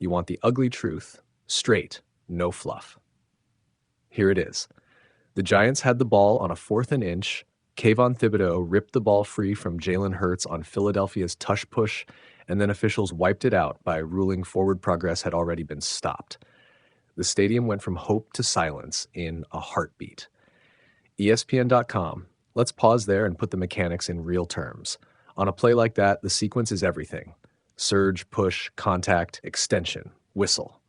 You want the ugly truth, straight, no fluff. Here it is. The Giants had the ball on a 4th and inch. Kayvon Thibodeaux ripped the ball free from Jalen Hurts on Philadelphia's Tush Push, and then officials wiped it out by ruling forward progress had already been stopped. The stadium went from hope to silence in a heartbeat. ESPN.com. Let's pause there and put the mechanics in real terms. On a play like that, the sequence is everything. Surge, push, contact, extension, whistle.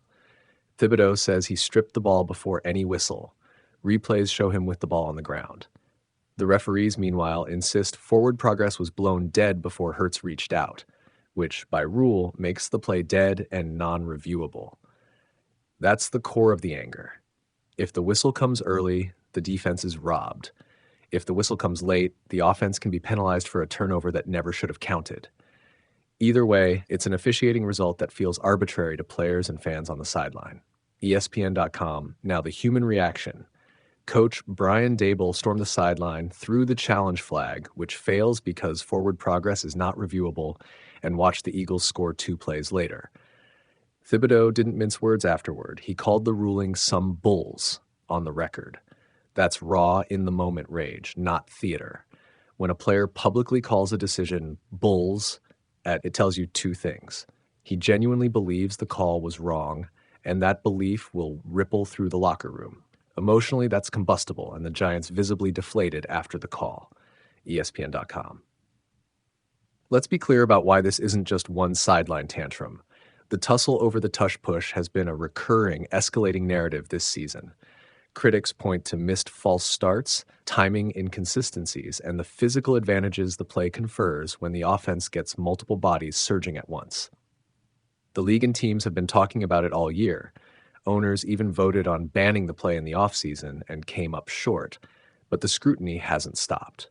Thibodeaux says he stripped the ball before any whistle. Replays show him with the ball on the ground. The referees, meanwhile, insist forward progress was blown dead before Hurts reached out, which, by rule, makes the play dead and non-reviewable. That's the core of the anger. If the whistle comes early, the defense is robbed. If the whistle comes late, the offense can be penalized for a turnover that never should have counted. Either way, it's an officiating result that feels arbitrary to players and fans on the sideline. ESPN.com. Now the human reaction. Coach Brian Daboll stormed the sideline, threw the challenge flag, which fails because forward progress is not reviewable, and watched the Eagles score 2 plays later. Thibodeaux didn't mince words afterward. He called the ruling some bulls on the record. That's raw, in-the-moment rage, not theater. When a player publicly calls a decision bulls, it tells you 2 things. He genuinely believes the call was wrong, and that belief will ripple through the locker room. Emotionally, that's combustible, and the Giants visibly deflated after the call. ESPN.com. Let's be clear about why this isn't just one sideline tantrum. The tussle over the Tush Push has been a recurring, escalating narrative this season. Critics point to missed false starts, timing inconsistencies, and the physical advantages the play confers when the offense gets multiple bodies surging at once. The league and teams have been talking about it all year. Owners even voted on banning the play in the offseason and came up short, but the scrutiny hasn't stopped.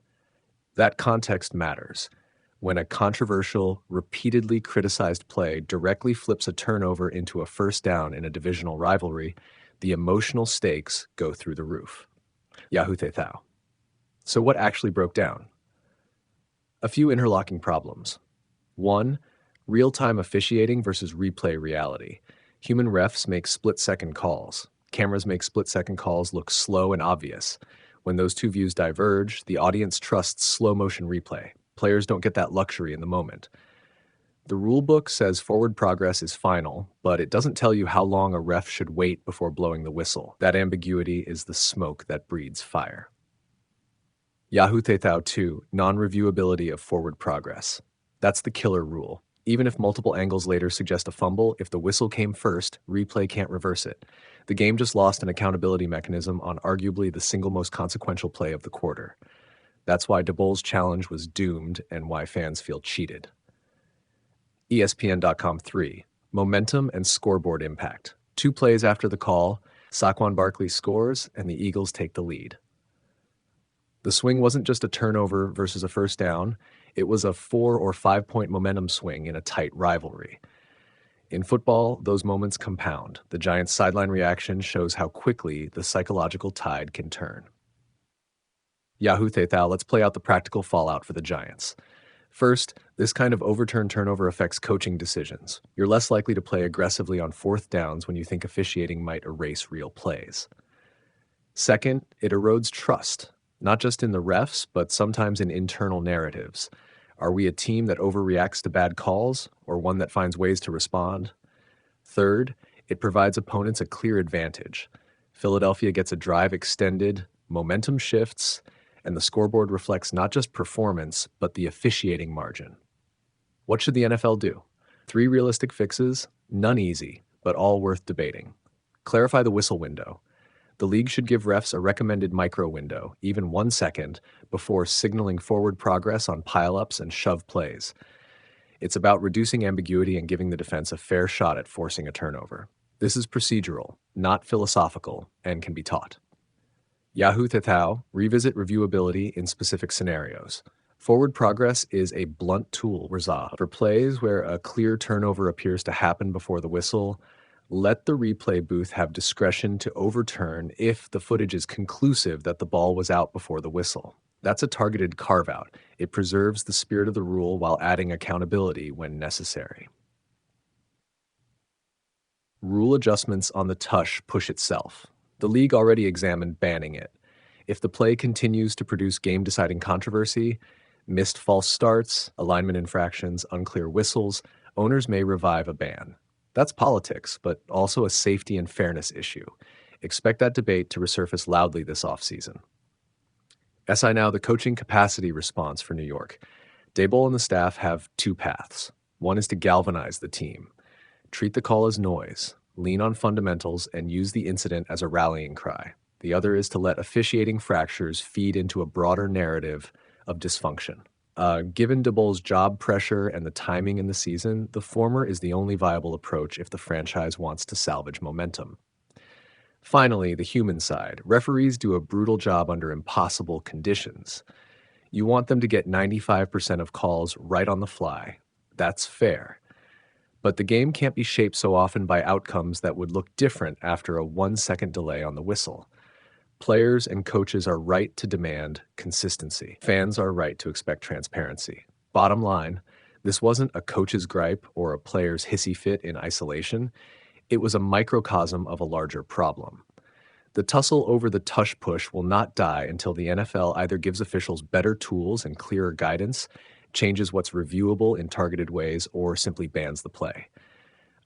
That context matters. When a controversial, repeatedly criticized play directly flips a turnover into a first down in a divisional rivalry, the emotional stakes go through the roof. Yahoo Thethao. So what actually broke down? A few interlocking problems. 1. Real-time officiating versus replay reality. Human refs make split-second calls. Cameras make split-second calls look slow and obvious. When those 2 views diverge, the audience trusts slow-motion replay. Players don't get that luxury in the moment. The rulebook says forward progress is final, but it doesn't tell you how long a ref should wait before blowing the whistle. That ambiguity is the smoke that breeds fire. Yahoo Thethao 2, non-reviewability of forward progress. That's the killer rule. Even if multiple angles later suggest a fumble, if the whistle came first, replay can't reverse it. The game just lost an accountability mechanism on arguably the single most consequential play of the quarter. That's why Daboll's challenge was doomed and why fans feel cheated. ESPN.com 3. Momentum and scoreboard impact. 2 plays after the call, Saquon Barkley scores, and the Eagles take the lead. The swing wasn't just a turnover versus a first down. It was a 4 or 5 point momentum swing in a tight rivalry. In football, those moments compound. The Giants' sideline reaction shows how quickly the psychological tide can turn. Yahoo Thethao, let's play out the practical fallout for the Giants. First, this kind of overturned turnover affects coaching decisions. You're less likely to play aggressively on 4th downs when you think officiating might erase real plays. Second, it erodes trust, not just in the refs, but sometimes in internal narratives. Are we a team that overreacts to bad calls, or one that finds ways to respond? Third, it provides opponents a clear advantage. Philadelphia gets a drive extended, momentum shifts, and the scoreboard reflects not just performance, but the officiating margin. What should the NFL do? 3 realistic fixes, none easy, but all worth debating. Clarify the whistle window. The league should give refs a recommended micro window, even 1 second, before signaling forward progress on pileups and shove plays. It's about reducing ambiguity and giving the defense a fair shot at forcing a turnover. This is procedural, not philosophical, and can be taught. Yahoo Thethao, revisit reviewability in specific scenarios. Forward progress is a blunt tool resolved. For plays where a clear turnover appears to happen before the whistle, let the replay booth have discretion to overturn if the footage is conclusive that the ball was out before the whistle. That's a targeted carve-out. It preserves the spirit of the rule while adding accountability when necessary. Rule adjustments on the Tush Push itself. The league already examined banning it. If the play continues to produce game-deciding controversy, missed false starts, alignment infractions, unclear whistles, owners may revive a ban. That's politics, but also a safety and fairness issue. Expect that debate to resurface loudly this offseason. SI Now, the coaching capacity response for New York. Daboll and the staff have two paths. One is to galvanize the team. Treat the call as noise, lean on fundamentals, and use the incident as a rallying cry. The other is to let officiating fractures feed into a broader narrative of dysfunction. Given Daboll's job pressure and the timing in the season, the former is the only viable approach if the franchise wants to salvage momentum. Finally, the human side. Referees do a brutal job under impossible conditions. You want them to get 95% of calls right on the fly. That's fair. But the game can't be shaped so often by outcomes that would look different after a 1-second delay on the whistle. Players and coaches are right to demand consistency. Fans are right to expect transparency. Bottom line, this wasn't a coach's gripe or a player's hissy fit in isolation. It was a microcosm of a larger problem. The tussle over the Tush Push will not die until the NFL either gives officials better tools and clearer guidance, changes what's reviewable in targeted ways, or simply bans the play.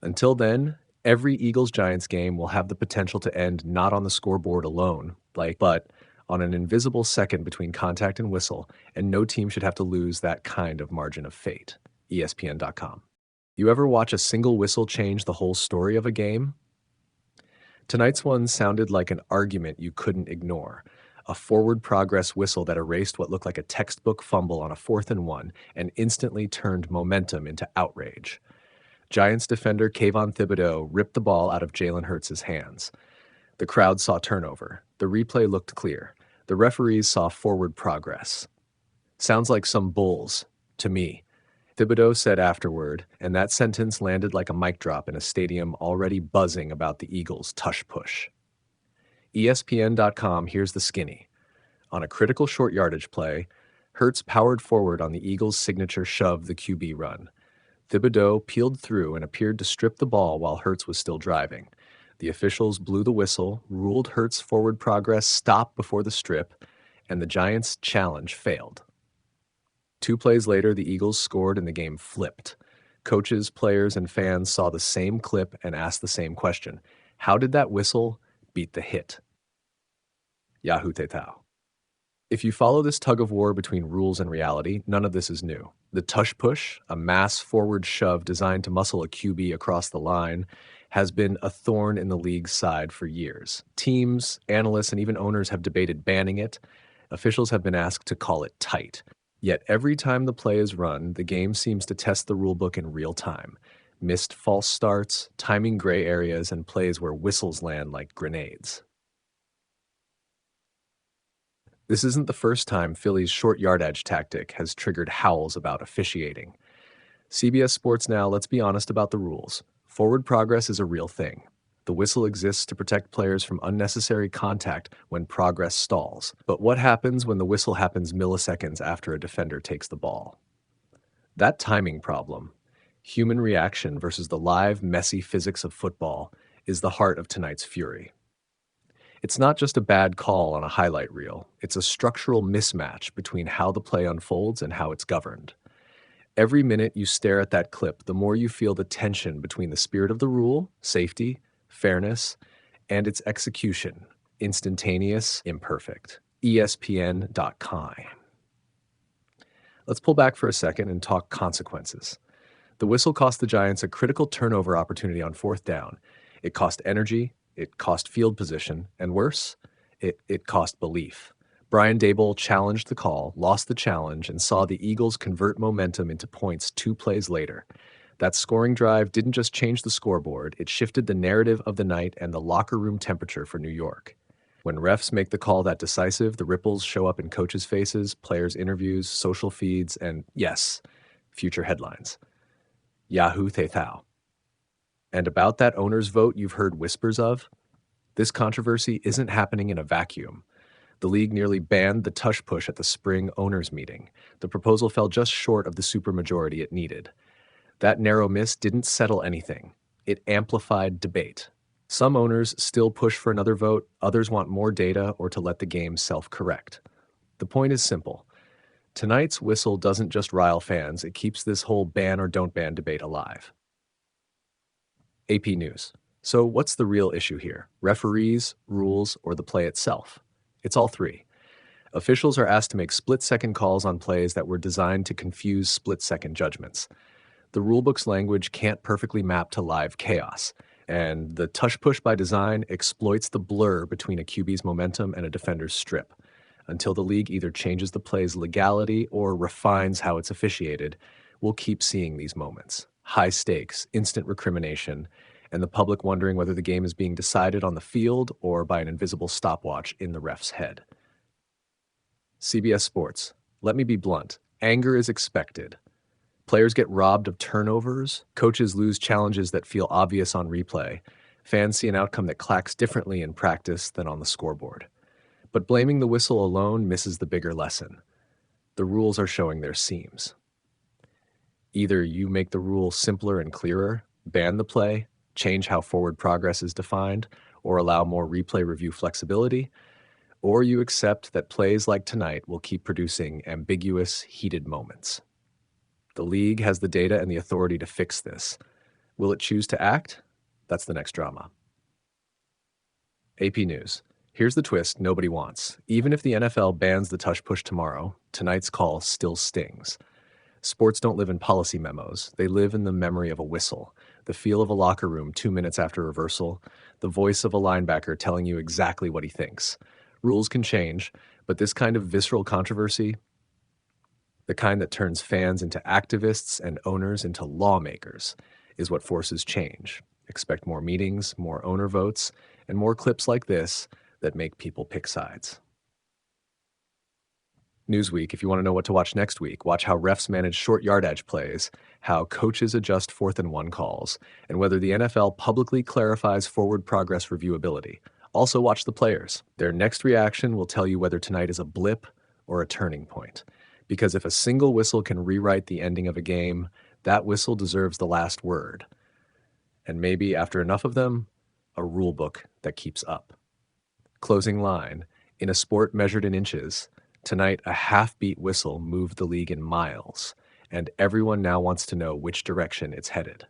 Until then, every Eagles-Giants game will have the potential to end not on the scoreboard alone, but on an invisible second between contact and whistle, and no team should have to lose that kind of margin of fate. ESPN.com. You ever watch a single whistle change the whole story of a game? Tonight's one sounded like an argument you couldn't ignore. A forward progress whistle that erased what looked like a textbook fumble on a 4th and 1 and instantly turned momentum into outrage. Giants defender Kayvon Thibodeaux ripped the ball out of Jalen Hurts' hands. The crowd saw turnover. The replay looked clear. The referees saw forward progress. Sounds like some bulls, to me. Thibodeaux said afterward, and that sentence landed like a mic drop in a stadium already buzzing about the Eagles' Tush Push. ESPN.com here's the skinny. On a critical short yardage play, Hurts powered forward on the Eagles' signature shove the QB run. Thibodeaux peeled through and appeared to strip the ball while Hurts was still driving. The officials blew the whistle, ruled Hurts' forward progress stopped before the strip, and the Giants' challenge failed. 2 plays later, the Eagles scored and the game flipped. Coaches, players, and fans saw the same clip and asked the same question. How did that whistle beat the hit? Yahoo Tetao. If you follow this tug-of-war between rules and reality, none of this is new. The Tush Push, a mass forward shove designed to muscle a QB across the line, has been a thorn in the league's side for years. Teams, analysts, and even owners have debated banning it. Officials have been asked to call it tight. Yet every time the play is run, the game seems to test the rulebook in real time. Missed false starts, timing gray areas, and plays where whistles land like grenades. This isn't the first time Philly's short yardage tactic has triggered howls about officiating. CBS Sports Now lets be honest about the rules. Forward progress is a real thing. The whistle exists to protect players from unnecessary contact when progress stalls. But what happens when the whistle happens milliseconds after a defender takes the ball? That timing problem, human reaction versus the live, messy physics of football, is the heart of tonight's fury. It's not just a bad call on a highlight reel. It's a structural mismatch between how the play unfolds and how it's governed. Every minute you stare at that clip, the more you feel the tension between the spirit of the rule, safety, fairness, and its execution, instantaneous, imperfect. ESPN.com. Let's pull back for a second and talk consequences. The whistle cost the Giants a critical turnover opportunity on 4th down. It cost energy, it cost field position, and worse, it cost belief. Brian Daboll challenged the call, lost the challenge, and saw the Eagles convert momentum into points 2 plays later. That scoring drive didn't just change the scoreboard, it shifted the narrative of the night and the locker room temperature for New York. When refs make the call that decisive, the ripples show up in coaches' faces, players' interviews, social feeds, and yes, future headlines. Yahoo Tetao. And about that owner's vote you've heard whispers of? This controversy isn't happening in a vacuum. The league nearly banned the Tush Push at the spring owners' meeting. The proposal fell just short of the supermajority it needed. That narrow miss didn't settle anything. It amplified debate. Some owners still push for another vote, others want more data or to let the game self-correct. The point is simple. Tonight's whistle doesn't just rile fans, it keeps this whole ban or don't ban debate alive. AP News. So what's the real issue here? Referees, rules, or the play itself? It's all three. Officials are asked to make split-second calls on plays that were designed to confuse split-second judgments. The rulebook's language can't perfectly map to live chaos, and the tush push by design exploits the blur between a QB's momentum and a defender's strip. Until the league either changes the play's legality or refines how it's officiated, we'll keep seeing these moments. High stakes, instant recrimination, and the public wondering whether the game is being decided on the field or by an invisible stopwatch in the ref's head. CBS Sports. Let me be blunt. Anger is expected. Players get robbed of turnovers, coaches lose challenges that feel obvious on replay, fans see an outcome that clacks differently in practice than on the scoreboard. But blaming the whistle alone misses the bigger lesson. The rules are showing their seams. Either you make the rule simpler and clearer, ban the play, change how forward progress is defined, or allow more replay review flexibility, or you accept that plays like tonight will keep producing ambiguous, heated moments. The league has the data and the authority to fix this. Will it choose to act? That's the next drama. AP News. Here's the twist nobody wants. Even if the NFL bans the tush push tomorrow, tonight's call still stings. Sports don't live in policy memos. They live in the memory of a whistle, the feel of a locker room 2 minutes after reversal, the voice of a linebacker telling you exactly what he thinks. Rules can change, but this kind of visceral controversy, the kind that turns fans into activists and owners into lawmakers, is what forces change. Expect more meetings, more owner votes, and more clips like this that make people pick sides. Newsweek, if you want to know what to watch next week, watch how refs manage short yardage plays, how coaches adjust 4th and 1 calls, and whether the NFL publicly clarifies forward progress reviewability. Also watch the players. Their next reaction will tell you whether tonight is a blip or a turning point. Because if a single whistle can rewrite the ending of a game, that whistle deserves the last word. And maybe, after enough of them, a rule book that keeps up. Closing line. In a sport measured in inches, tonight a half-beat whistle moved the league in miles, and everyone now wants to know which direction it's headed.